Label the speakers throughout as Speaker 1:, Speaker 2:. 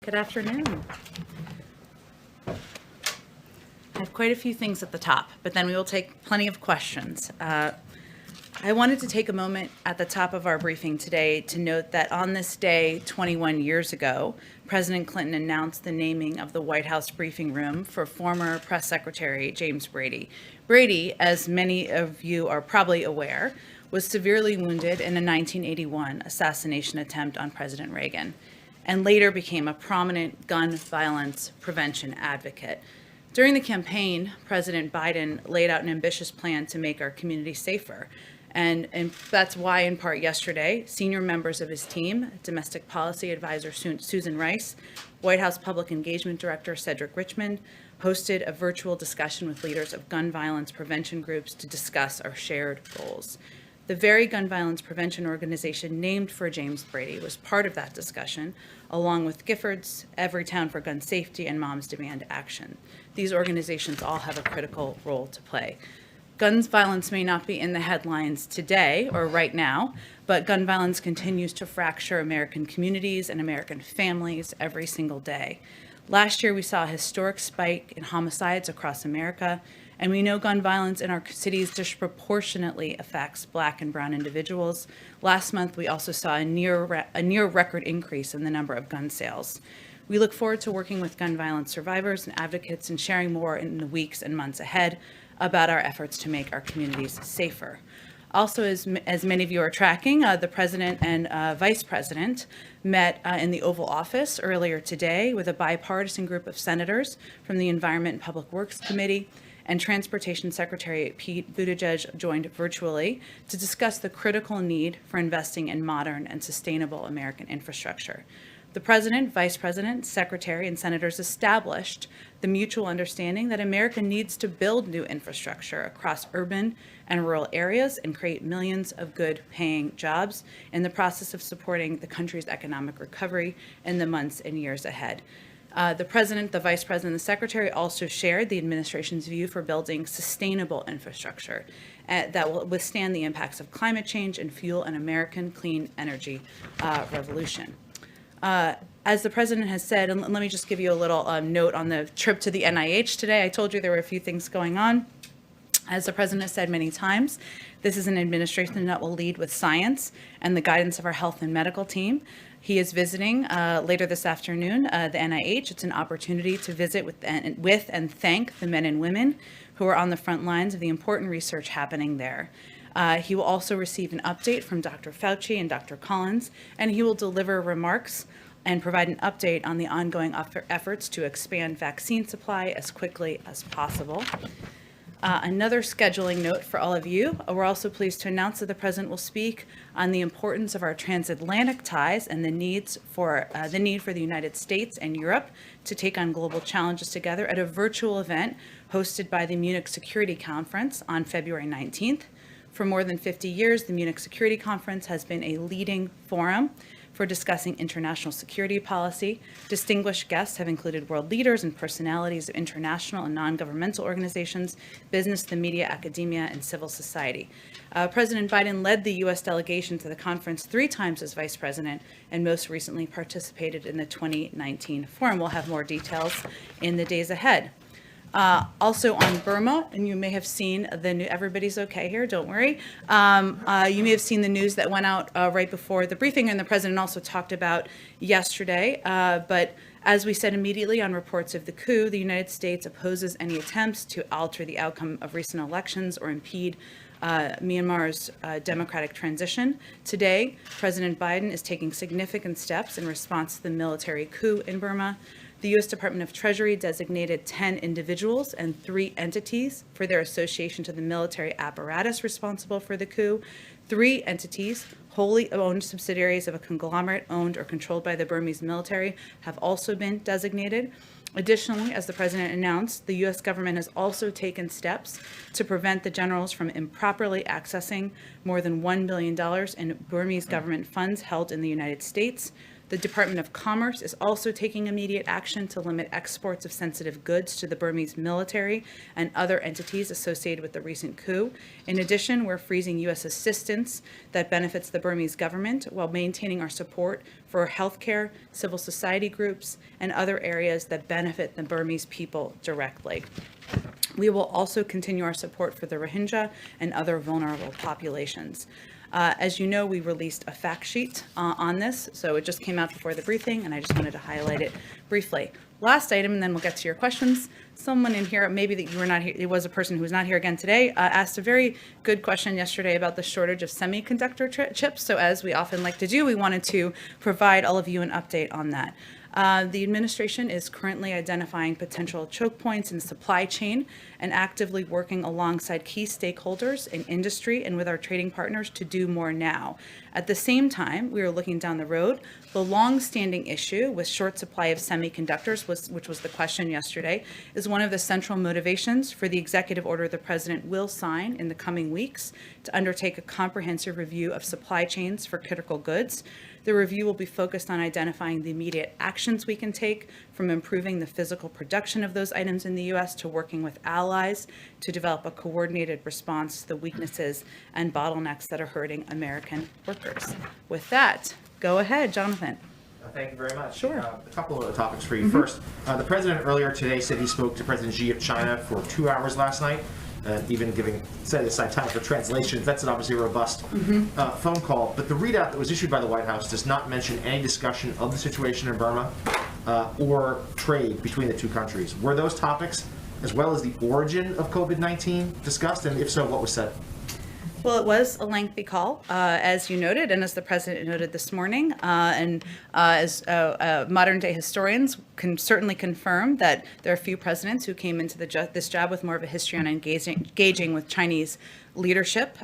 Speaker 1: Good afternoon. I have quite a few things at the top, but then we will take plenty of questions. I wanted to take a moment at the top of our briefing today to note that on this day, 21 years ago, President Clinton announced the naming of the White House briefing room for former Press Secretary James Brady. Brady, as many of you are probably aware, was severely wounded in a 1981 assassination attempt on President Reagan, and later became a prominent gun violence prevention advocate. During the campaign, President Biden laid out an ambitious plan to make our community safer. And that's why, in part yesterday, senior members of his team, Domestic Policy Advisor Susan Rice, White House Public Engagement Director Cedric Richmond, hosted a virtual discussion with leaders of gun violence prevention groups to discuss our shared goals. The very gun violence prevention organization named for James Brady was part of that discussion, along with Giffords, Everytown for Gun Safety, and Moms Demand Action. These organizations all have a critical role to play. Gun violence may not be in the headlines today or right now, but gun violence continues to fracture American communities and American families every single day. Last year, we saw a historic spike in homicides across America, and we know gun violence in our cities disproportionately affects Black and Brown individuals. Last month, we also saw a near record increase in the number of gun sales. We look forward to working with gun violence survivors and advocates and sharing more in the weeks and months ahead about our efforts to make our communities safer. Also, as many of you are tracking, the President and Vice President met in the Oval Office earlier today with a bipartisan group of senators from the Environment and Public Works Committee, and Transportation Secretary Pete Buttigieg joined virtually to discuss the critical need for investing in modern and sustainable American infrastructure. The President, Vice President, Secretary, and Senators established the mutual understanding that America needs to build new infrastructure across urban and rural areas and create millions of good-paying jobs in the process of supporting the country's economic recovery in the months and years ahead. The President, the Vice President, and the Secretary also shared the administration's view for building sustainable infrastructure that will withstand the impacts of climate change and fuel an American clean energy revolution. As the President has said, and let me just give you a little note on the trip to the NIH today. I told you there were a few things going on. As the President has said many times, this is an administration that will lead with science and the guidance of our health and medical team. He is visiting later this afternoon the NIH. It's an opportunity to visit with and thank the men and women who are on the front lines of the important research happening there. He will also receive an update from Dr. Fauci and Dr. Collins, and he will deliver remarks and provide an update on the ongoing efforts to expand vaccine supply as quickly as possible. Another scheduling note for all of you, we're also pleased to announce that the President will speak on the importance of our transatlantic ties and the need for the United States and Europe to take on global challenges together at a virtual event hosted by the Munich Security Conference on February 19th. For more than 50 years, the Munich Security Conference has been a leading forum for discussing international security policy. Distinguished guests have included world leaders and personalities of international and non-governmental organizations, business, the media, academia, and civil society. President Biden led the U.S. delegation to the conference 3 times as vice president, and most recently participated in the 2019 forum. We'll have more details in the days ahead. Also on Burma, and you may have seen the new, everybody's okay here, don't worry. You may have seen the news that went out right before the briefing, and the President also talked about yesterday. But as we said immediately on reports of the coup, the United States opposes any attempts to alter the outcome of recent elections or impede Myanmar's democratic transition. Today, President Biden is taking significant steps in response to the military coup in Burma. The U.S. Department of Treasury designated 10 individuals and 3 entities for their association to the military apparatus responsible for the coup. 3 entities, wholly owned subsidiaries of a conglomerate owned or controlled by the Burmese military, have also been designated. Additionally, as the President announced, the U.S. government has also taken steps to prevent the generals from improperly accessing more than $1 billion in Burmese government funds held in the United States. The Department of Commerce is also taking immediate action to limit exports of sensitive goods to the Burmese military and other entities associated with the recent coup. In addition, we're freezing U.S. assistance that benefits the Burmese government while maintaining our support for healthcare, civil society groups, and other areas that benefit the Burmese people directly. We will also continue our support for the Rohingya and other vulnerable populations. As you know, we released a fact sheet on this, so it just came out before the briefing, and I just wanted to highlight it briefly. Last item, and then we'll get to your questions. Someone in here, maybe that you were not here, it was a person who was not here again today, asked a very good question yesterday about the shortage of semiconductor chips. So as we often like to do, we wanted to provide all of you an update on that. The administration is currently identifying potential choke points in the supply chain and actively working alongside key stakeholders in industry and with our trading partners to do more now. At the same time, we are looking down the road. The long-standing issue with short supply of semiconductors, which was the question yesterday, is one of the central motivations for the executive order the president will sign in the coming weeks to undertake a comprehensive review of supply chains for critical goods. The review will be focused on identifying the immediate actions we can take, from improving the physical production of those items in the U.S. to working with allies to develop a coordinated response to the weaknesses and bottlenecks that are hurting American workers. With that, go ahead, Jonathan.
Speaker 2: Thank you very much.
Speaker 1: Sure.
Speaker 2: A couple of topics for you. First, the president earlier today said he spoke to President Xi of China for 2 hours last night. Even setting aside time for translations, that's an obviously robust phone call. But the readout that was issued by the White House does not mention any discussion of the situation in Burma or trade between the two countries. Were those topics, as well as the origin of COVID-19, discussed? And if so, what was said?
Speaker 1: Well, it was a lengthy call, as you noted, and as the president noted this morning, and as modern-day historians can certainly confirm that there are few presidents who came into this job with more of a history on engaging with Chinese leadership.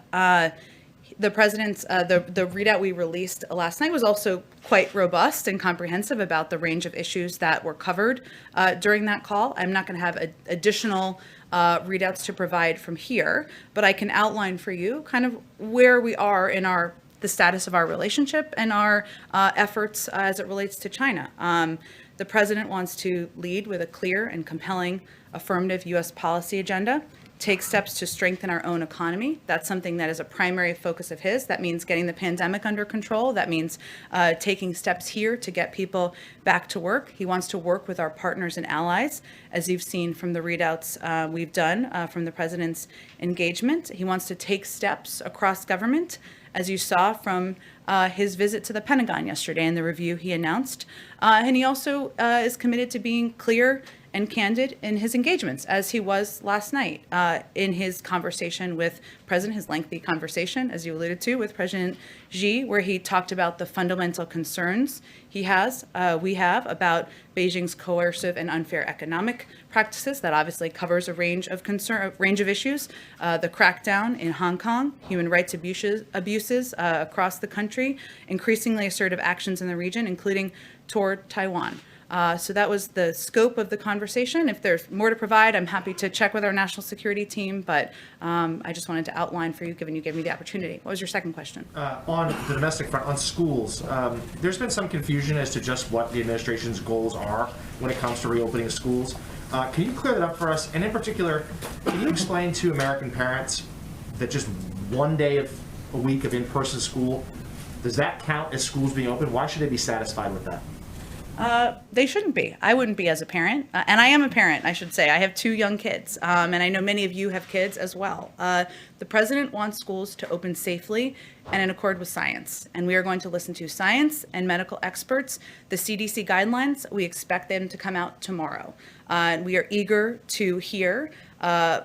Speaker 1: The president's the readout we released last night was also quite robust and comprehensive about the range of issues that were covered during that call. I'm not going to have additional readouts to provide from here, but I can outline for you kind of where we are in the status of our relationship and our efforts as it relates to China. The president wants to lead with a clear and compelling affirmative U.S. policy agenda, take steps to strengthen our own economy. That's something that is a primary focus of his. That means getting the pandemic under control. That means taking steps here to get people back to work. He wants to work with our partners and allies, as you've seen from the readouts we've done from the president's engagement. He wants to take steps across government, as you saw from his visit to the Pentagon yesterday and the review he announced. And he also is committed to being clear and candid in his engagements, as he was last night in his conversation with his lengthy conversation, as you alluded to, with President Xi, where he talked about the fundamental concerns we have about Beijing's coercive and unfair economic practices. That obviously covers a range of issues, the crackdown in Hong Kong, human rights abuses across the country, increasingly assertive actions in the region, including toward Taiwan. So that was the scope of the conversation. If there's more to provide, I'm happy to check with our national security team, but I just wanted to outline for you, given you gave me the opportunity. What was your second question?
Speaker 2: On the domestic front, on schools, there's been some confusion as to just what the administration's goals are when it comes to reopening schools. Can you clear that up for us? And in particular, can you explain to American parents that just one day of a week of in-person school, does that count as schools being open? Why should they be satisfied with that?
Speaker 1: They shouldn't be. I wouldn't be as a parent. And I am a parent, I should say. I have 2 young kids, and I know many of you have kids as well. The president wants schools to open safely and in accord with science. And we are going to listen to science and medical experts. The CDC guidelines, we expect them to come out tomorrow. We are eager to hear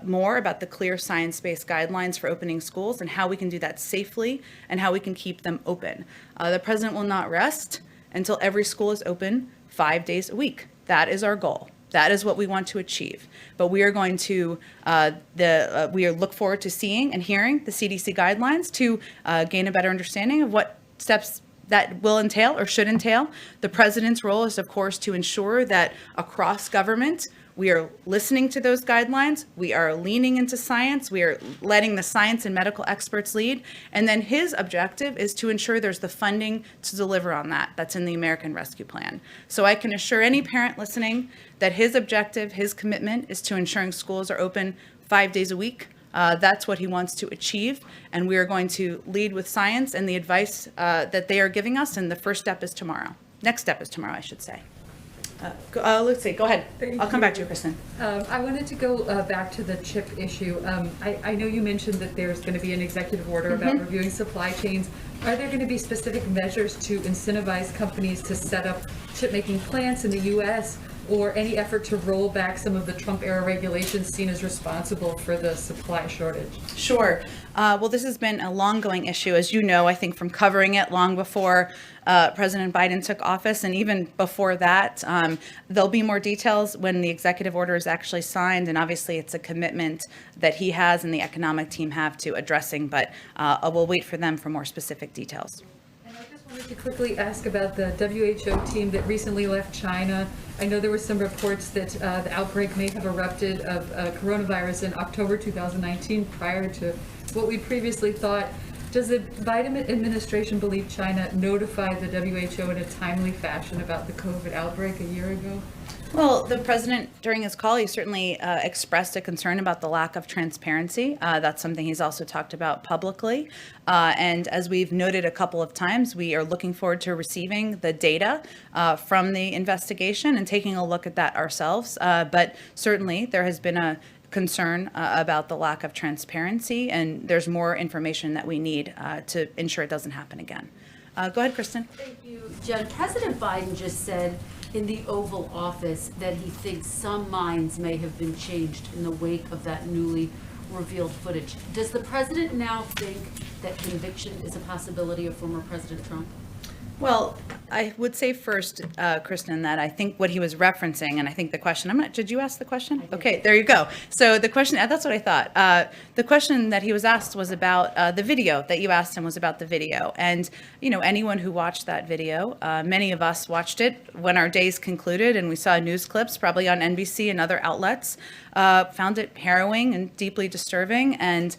Speaker 1: more about the clear science-based guidelines for opening schools and how we can do that safely and how we can keep them open. The president will not rest until every school is open 5 days a week. That is our goal. That is what we want to achieve. But we are going to look forward to seeing and hearing the CDC guidelines to gain a better understanding of what steps that will entail or should entail. The president's role is, of course, to ensure that across government We are listening to those guidelines. We are leaning into science. We are letting the science and medical experts lead. And then his objective is to ensure there's the funding to deliver on that. That's in the American Rescue Plan. So I can assure any parent listening that his objective, his commitment is to ensuring schools are open 5 days a week. That's what he wants to achieve, and we are going to lead with science and the advice that they are giving us, and the first step is tomorrow. Next step is tomorrow, I should say. Let's see, go ahead. I'll come back to you, Kristen.
Speaker 3: I wanted to go back to the chip issue. I know you mentioned that there's going to be an executive order about reviewing supply chains. Are there going to be specific measures to incentivize companies to set up chip-making plants in the U.S., or any effort to roll back some of the Trump-era regulations seen as responsible for the supply shortage?
Speaker 1: Sure. Well, this has been a long-going issue, as you know, I think from covering it long before President Biden took office, and even before that. There'll be more details when the executive order is actually signed, and obviously it's a commitment that he has and the economic team have to addressing, but we'll wait for them for more specific details.
Speaker 3: I wanted to quickly ask about the WHO team that recently left China. I know there were some reports that the outbreak may have erupted of coronavirus in October 2019, prior to what we previously thought. Does the Biden administration believe China notified the WHO in a timely fashion about the COVID outbreak a year ago?
Speaker 1: Well, the president, during his call, he certainly expressed a concern about the lack of transparency. That's something he's also talked about publicly. And as we've noted a couple of times, we are looking forward to receiving the data from the investigation and taking a look at that ourselves. But certainly there has been a concern about the lack of transparency, and there's more information that we need to ensure it doesn't happen again. Go ahead, Kristen.
Speaker 4: Thank you, Jen. President Biden just said in the Oval Office that he thinks some minds may have been changed in the wake of that newly revealed footage. Does the president now think that conviction is a possibility of former President Trump?
Speaker 1: Well, I would say first, Kristen, that I think what he was referencing, and I think the question, did you ask the question? Okay, there you go. So the question, that's what I thought. The question that he was asked was about the video that you asked him was about the video. And, you know, anyone who watched that video, many of us watched it when our days concluded and we saw news clips, probably on NBC and other outlets, found it harrowing and deeply disturbing. And,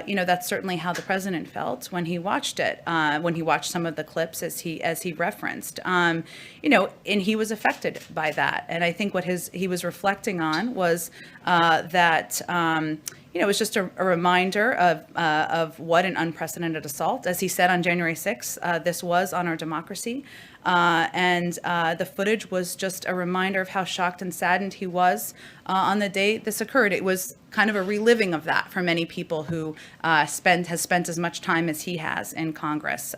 Speaker 1: you know, that's certainly how the president felt when he watched it, when he watched some of the clips as he referenced, you know, and he was affected by that. And I think what he was reflecting on was that, you know, it was just a reminder of what an unprecedented assault. As he said on January 6th, this was on our democracy. And the footage was just a reminder of how shocked and saddened he was on the day this occurred. It was kind of a reliving of that for many people who has spent as much time as he has in Congress.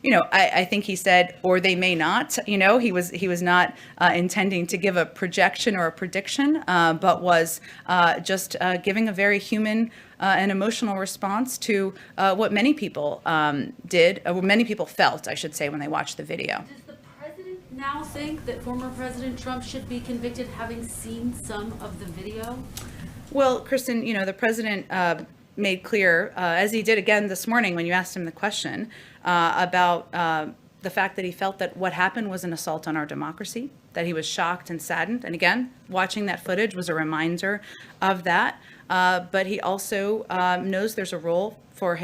Speaker 1: You know, I think he said, or they may not. You know, he was not intending to give a projection or a prediction, but was just giving a very human and emotional response to what many people did, or what many people felt, I should say, when they watched the video.
Speaker 4: Does the president now think that former President Trump should be convicted, having seen some of the video?
Speaker 1: Well, Kristen, you know, the president made clear, as he did again this morning when you asked him the question, about the fact that he felt that what happened was an assault on our democracy, that he was shocked and saddened. And again, watching that footage was a reminder of that. But he also knows there's a role for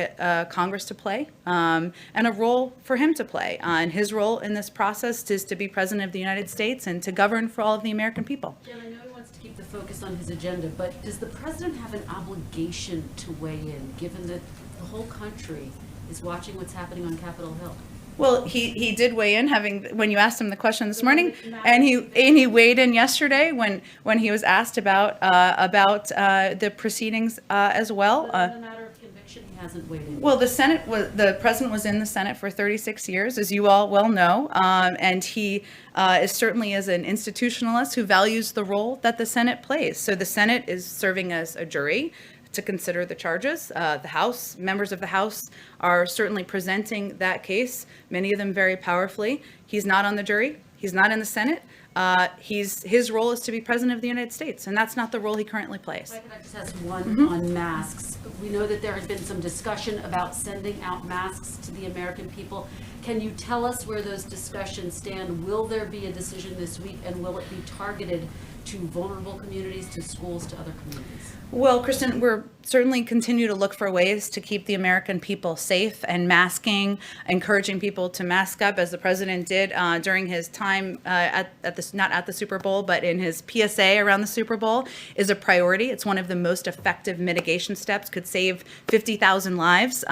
Speaker 1: Congress to play, and a role for him to play. And his role in this process is to be president of the United States and to govern for all of the American people.
Speaker 4: Jim, I know he wants to keep the focus on his agenda, but does the president have an obligation to weigh in, given that the whole country is watching what's happening on Capitol Hill?
Speaker 1: Well, he did weigh in, when you asked him the question this morning, and he weighed in yesterday when he was asked about the proceedings as well.
Speaker 4: But in the matter of conviction, he hasn't weighed in.
Speaker 1: Well, the president was in the Senate for 36 years, as you all well know, and he is certainly as an institutionalist who values the role that the Senate plays. So the Senate is serving as a jury to consider the charges. The House, members of the House are certainly presenting that case, many of them very powerfully. He's not on the jury. He's not in the Senate. His role is to be president of the United States, and that's not the role he currently plays.
Speaker 4: If I could just ask one on masks. We know that there has been some discussion about sending out masks to the American people. Can you tell us where those discussions stand? Will there be a decision this week, and will it be targeted to vulnerable communities, to schools, to other communities?
Speaker 1: Well, Kristen, we're certainly continue to look for ways to keep the American people safe, and masking, encouraging people to mask up, as the president did during his time not at the Super Bowl, but in his PSA around the Super Bowl, is a priority. It's one of the most effective mitigation steps. Could save 50,000 lives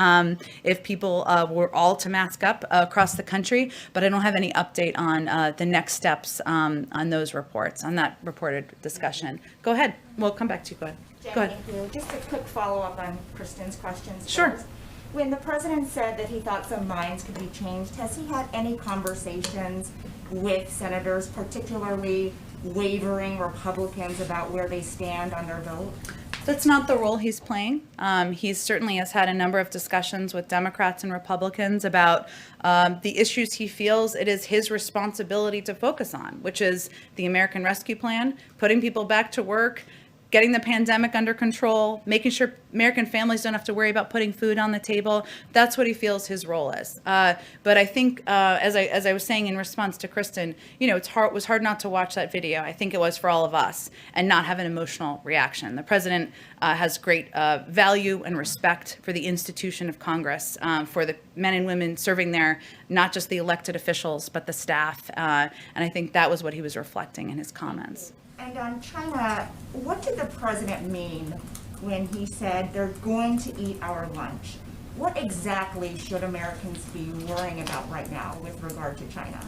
Speaker 1: if people were all to mask up across the country. But I don't have any update on the next steps on those reports, on that reported discussion. Go ahead. We'll come back to you. Go ahead.
Speaker 5: Jen,
Speaker 1: Go ahead.
Speaker 5: thank you. Just a quick follow-up on Kristen's questions.
Speaker 1: Sure.
Speaker 5: First. When the president said that he thought some minds could be changed, has he had any conversations with senators, particularly wavering Republicans, about where they stand on their vote?
Speaker 1: That's not the role he's playing. He certainly has had a number of discussions with Democrats and Republicans about the issues he feels it is his responsibility to focus on, which is the American Rescue Plan, putting people back to work, getting the pandemic under control, making sure American families don't have to worry about putting food on the table. That's what he feels his role is. But I think, as I was saying in response to Kristen, it was hard not to watch that video. I think it was for all of us, and not have an emotional reaction. The president has great value and respect for the institution of Congress, for the men and women serving there, not just the elected officials, but the staff. And I think that was what he was reflecting in his comments.
Speaker 5: And on China, what did the president mean when he said they're going to eat our lunch? What exactly should Americans be worrying about right now with regard to China?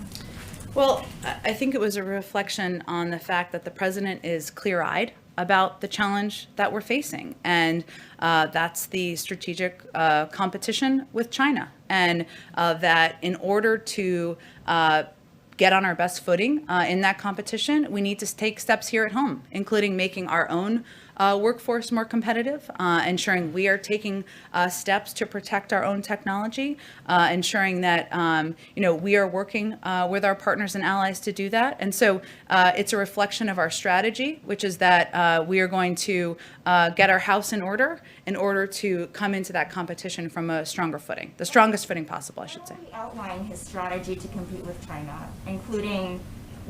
Speaker 1: Well, I think it was a reflection on the fact that the president is clear-eyed about the challenge that we're facing, and that's the strategic competition with China, and that in order to get on our best footing in that competition, we need to take steps here at home, including making our own workforce more competitive, ensuring we are taking steps to protect our own technology, ensuring that we are working with our partners and allies to do that. And so it's a reflection of our strategy, which is that we are going to get our house in order to come into that competition from a stronger footing, the strongest footing possible, I should say.
Speaker 5: He outlined his strategy to compete with China, including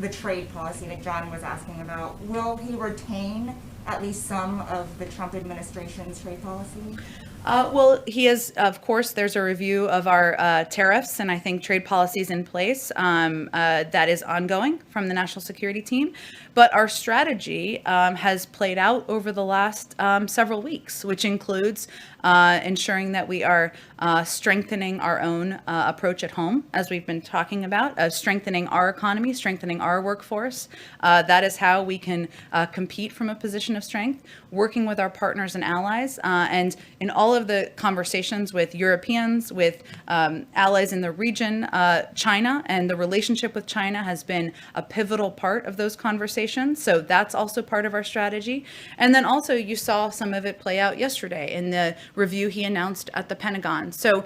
Speaker 5: the trade policy that John was asking about. Will he retain at least some of the Trump administration's trade policy?
Speaker 1: Well, he is, of course, there's a review of our tariffs and I think trade policies in place that is ongoing from the national security team. But our strategy has played out over the last several weeks, which includes ensuring that we are strengthening our own approach at home, as we've been talking about, strengthening our economy, strengthening our workforce. That is how we can compete from a position of strength, working with our partners and allies, and in all of the conversations with Europeans, with allies in the region, China, and the relationship with China has been a pivotal part of those conversations. So that's also part of our strategy. And then also you saw some of it play out yesterday in the review he announced at the Pentagon. So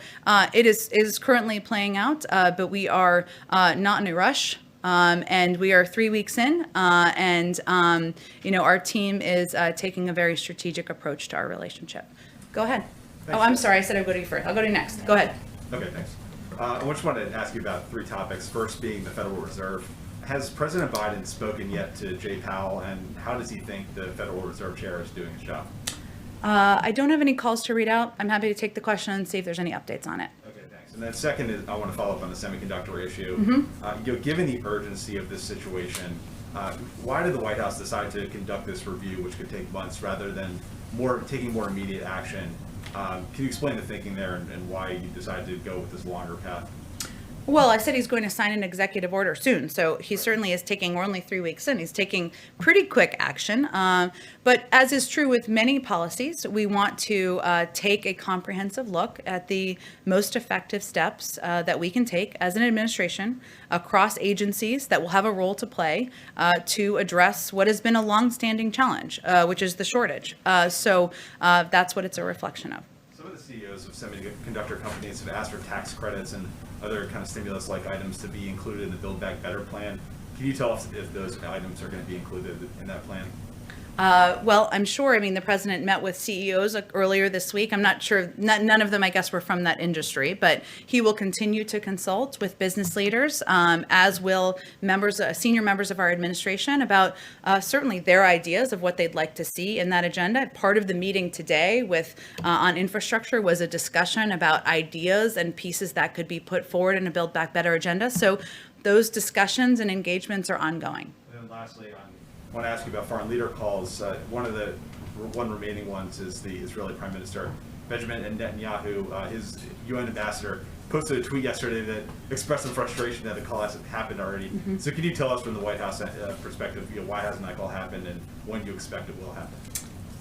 Speaker 1: it is currently playing out, but we are not in a rush. And we are 3 weeks in, and our team is taking a very strategic approach to our relationship. Go ahead.
Speaker 2: Thanks.
Speaker 1: Oh, I'm sorry. I said I'd go to you first. I'll go to you next. Go ahead.
Speaker 6: Okay, thanks. I just wanted to ask you about 3 topics. First being the Federal Reserve. Has President Biden spoken yet to Jay Powell, and how does he think the Federal Reserve Chair is doing his job?
Speaker 1: I don't have any calls to read out. I'm happy to take the question and see if there's any updates on it.
Speaker 6: Okay, thanks. And then second is, I want to follow up on the semiconductor issue.
Speaker 1: Mm-hmm.
Speaker 6: Given the urgency of this situation, why did the White House decide to conduct this review, which could take months, rather than taking more immediate action? Can you explain the thinking there and why you decided to go with this longer path?
Speaker 1: Well, I said he's going to sign an executive order soon, so he certainly is taking, we're only 3 weeks in, he's taking pretty quick action. But as is true with many policies, we want to take a comprehensive look at the most effective steps that we can take as an administration across agencies that will have a role to play to address what has been a longstanding challenge, which is the shortage. So that's what it's a reflection of.
Speaker 6: Some of the CEOs of semiconductor companies have asked for tax credits and other kind of stimulus-like items to be included in the Build Back Better plan. Can you tell us if those items are going to be included in that plan?
Speaker 1: Well, I'm sure, I mean, the president met with CEOs earlier this week. I'm not sure, none of them, I guess, were from that industry, but he will continue to consult with business leaders, as will senior members of our administration about certainly their ideas of what they'd like to see in that agenda. Part of the meeting today on infrastructure was a discussion about ideas and pieces that could be put forward in a Build Back Better agenda. So those discussions and engagements are ongoing.
Speaker 6: And then lastly, I want to ask you about foreign leader calls. One remaining ones is the Israeli Prime Minister Benjamin Netanyahu. His UN ambassador posted a tweet yesterday that expressed some frustration that the call hasn't happened already. So can you tell us from the White House perspective, why hasn't that call happened and when you expect it will happen?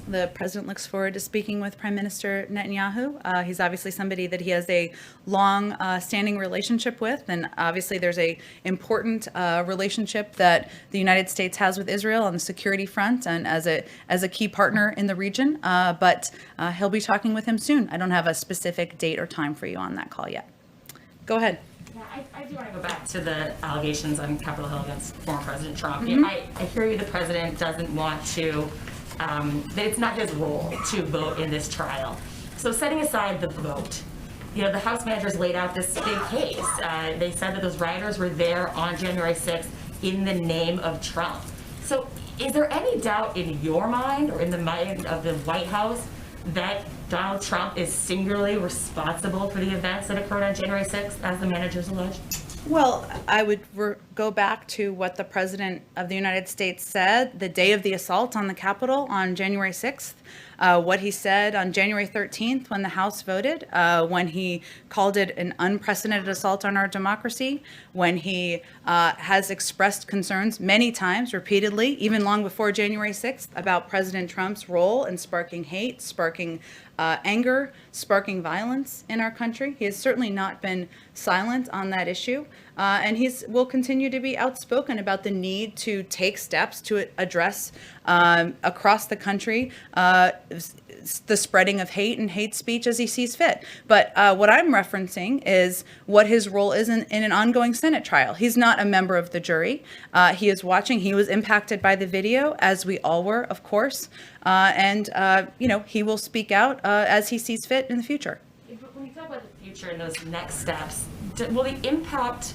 Speaker 1: The president looks forward to speaking with Prime Minister Netanyahu. He's obviously somebody that he has a long standing relationship with, and obviously there's a important relationship that the United States has with Israel on the security front and as a key partner in the region, but he'll be talking with him soon. I don't have a specific date or time for you on that call yet. Go ahead.
Speaker 7: Yeah, I do want to go back to the allegations on Capitol Hill against former President Trump. I hear you, the president doesn't want to, that it's not his role to vote in this trial. So setting aside the vote, the House managers laid out this big case. They said that those rioters were there on January 6th in the name of Trump. So is there any doubt in your mind or in the mind of the White House that Donald Trump is singularly responsible for the events that occurred on January 6th, as the managers alleged?
Speaker 1: Well, I would go back to what the President of the United States said the day of the assault on the Capitol on January 6th, what he said on January 13th when the House voted, when he called it an unprecedented assault on our democracy, when he has expressed concerns many times, repeatedly, even long before January 6th, about President Trump's role in sparking hate, sparking anger, sparking violence in our country. He has certainly not been silent on that issue, and will continue to be outspoken about the need to take steps to address across the country the spreading of hate and hate speech as he sees fit. But what I'm referencing is what his role is in an ongoing Senate trial. He's not a member of the jury. He is watching. He was impacted by the video, as we all were, of course. And he will speak out as he sees fit in the future.
Speaker 7: But when you talk about the future and those next steps, will the impact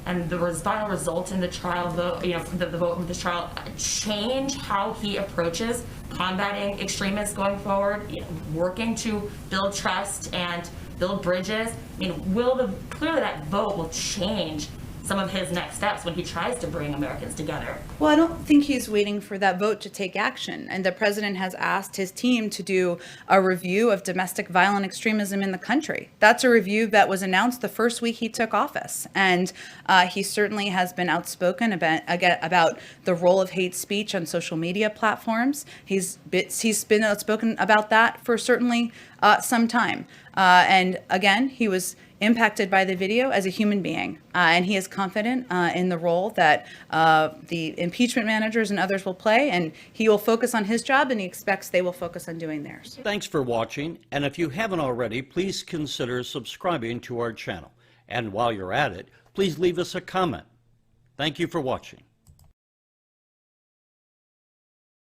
Speaker 7: and the final result in the trial, the vote of this trial, change how he approaches combating extremists going forward, working to build trust and build bridges? Clearly that vote will change some of his next steps when he tries to bring Americans together.
Speaker 1: Well, I don't think he's waiting for that vote to take action. And the president has asked his team to do a review of domestic violent extremism in the country. That's a review that was announced the first week he took office. And he certainly has been outspoken about the role of hate speech on social media platforms. He's been outspoken about that for certainly some time. And again, he was impacted by the video as a human being, and he is confident in the role that the impeachment managers and others will play, and he will focus on his job, and he expects they will focus on doing theirs.
Speaker 8: Thanks for watching, and if you haven't already, please consider subscribing to our channel. And while you're at it, please leave us a comment. Thank you for watching.